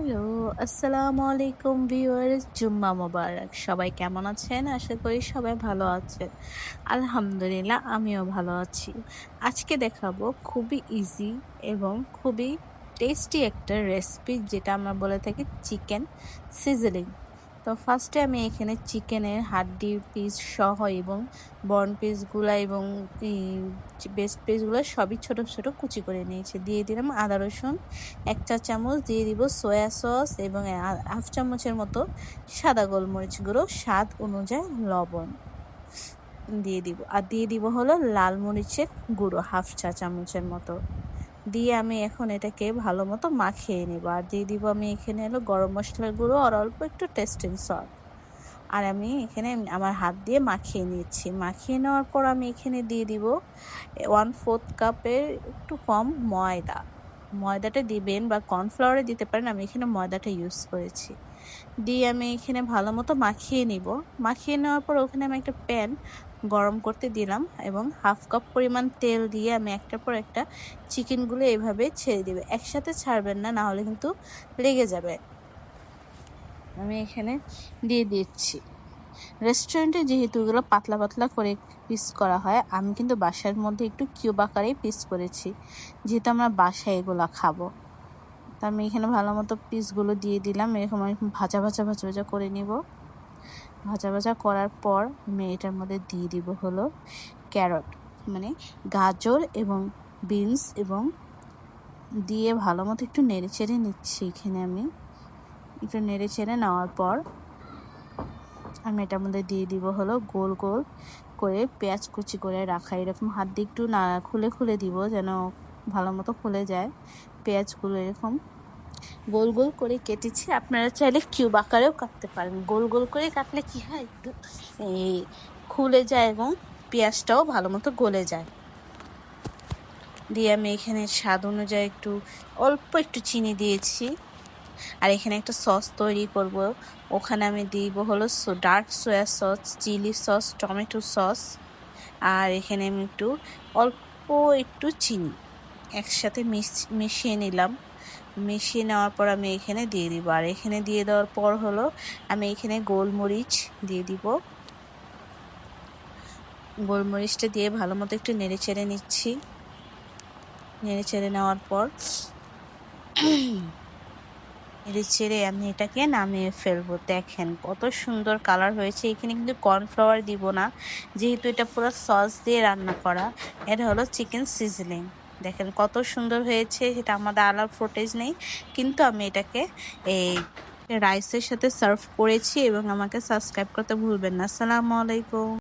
Hello, আসসালামু আলাইকুম viewers, জুম্মা মোবারক। সবাই কেমন আছেন? আশা করি সবাই ভালো আছেন। আলহামদুলিল্লাহ আমিও ভালো আছি। আজকে দেখাবো খুবই ইজি এবং খুবই টেস্টি একটা রেসিপি, যেটা আমরা বলে থাকি চিকেন সিজলিং। তো ফার্স্টে আমি এখানে চিকেনের হাড্ডির পিস সহ এবং বন পিসগুলা এবং বেস্ট পিসগুলো সবই ছোট ছোট কুচি করে নিয়েছি। দিয়ে দিলাম আদা রসুন 1 চা চামচ, দিয়ে দিব সয়া সস এবং হাফ চামচের মতো সাদা গোলমরিচ গুঁড়ো, স্বাদ অনুযায়ী লবণ দিয়ে দিব। আর দিয়ে দিব হলো লাল মরিচের গুঁড়ো হাফ চা চামচের মতো। দিয়ে আমি এখন এটাকে ভালো মতো মাখিয়ে নেব। আর দিয়ে দিব আমি এখানে হলো গরম মশলার গুঁড়ো আর অল্প একটু টেস্টিং সল্ট। আর আমি এখানে আমার হাত দিয়ে মাখিয়ে নিচ্ছি। মাখিয়ে নেওয়ার পর আমি এখানে দিয়ে দিব 1/4 কাপের একটু কম ময়দা। ময়দাটা দিবেন বা কর্নফ্লাওয়ারে দিতে পারেন, আমি এখানে ময়দাটা ইউজ করেছি। দিয়ে আমি এখানে ভালো মতো মাখিয়ে নিব। মাখিয়ে নেওয়ার পর ওখানে আমি একটা প্যান গরম করতে দিলাম এবং হাফ কাপ পরিমাণ তেল দিয়ে আমি একটার পর একটা চিকেনগুলো এভাবে ছেড়ে দেবে। একসাথে ছাড়বেন না, না হলে কিন্তু লেগে যাবে। আমি এখানে দিয়ে দিচ্ছি। রেস্টুরেন্টে যেহেতু এগুলো পাতলা পাতলা করে পিস করা হয়, আমি কিন্তু বাসার মধ্যে একটু কিউব আকারে পিস করেছি, যেহেতু আমরা বাসায় এগুলো খাবো। তো আমি এখানে ভালো মতো পিসগুলো দিয়ে দিলাম। এরকম ভাজা ভাজা ভাজা ভাজা করে নিব। ভাজা ভাজা করার পর আমি এটার মধ্যে দিয়ে দিব হলো ক্যারট, মানে গাজর এবং বিনস, এবং দিয়ে ভালো মতো একটু নেড়ে চেড়ে নিচ্ছি। এখানে আমি একটু নেড়ে চেড়ে নেওয়ার পর আমি এটার মধ্যে দিয়ে দিব হলো গোল গোল করে পেঁয়াজ কুচি করে রাখা। এরকম হাত দিয়ে একটু না খুলে খুলে দিব, যেন ভালো মতো খুলে যায়। পেঁয়াজগুলো এরকম গোল গোল করে কেটেছি। আপনারা চাইলে কিউব আকারেও কাটতে পারেন। গোল গোল করে কাটলে কি হয়, একটু এই খুলে যায় এবং পেঁয়াজটাও ভালো মতো গলে যায়। দিয়ে আমি এখানে স্বাদ অনুযায়ী অল্প একটু চিনি দিয়েছি। আর এখানে একটা সস তৈরি করব। ওখানে আমি দিব হলো dark soya sauce, chilli sauce, tomato sauce, আর এখানে আমি অল্প একটু চিনি একসাথে মিশিয়ে নিলাম। মিশিয়ে নেওয়ার পর আমি এখানে দিয়ে দিব। আর এখানে দিয়ে দেওয়ার পর হলো আমি এখানে গোলমরিচ দিয়ে দিব। গোলমরিচটা দিয়ে ভালো মতো একটু নেড়ে চেড়ে নিচ্ছি। নেড়ে চেড়ে নেওয়ার পর নেড়ে চেড়ে আমি এটাকে নামিয়ে ফেলবো। দেখেন কত সুন্দর কালার হয়েছে। এখানে কিন্তু কর্নফ্লাওয়ার দিব না, যেহেতু এটা পুরো সস দিয়ে রান্না করা। এটা হলো চিকেন সিজলিং। দেখেন কত সুন্দর হয়েছে। সেটা আমাদের আলাদা ফুটেজ নেই, কিন্তু আমি এটাকে এই রাইসের সাথে সার্ভ করেছি। এবং আমাকে সাবস্ক্রাইব করতে ভুলবেন না। আসসালামু আলাইকুম।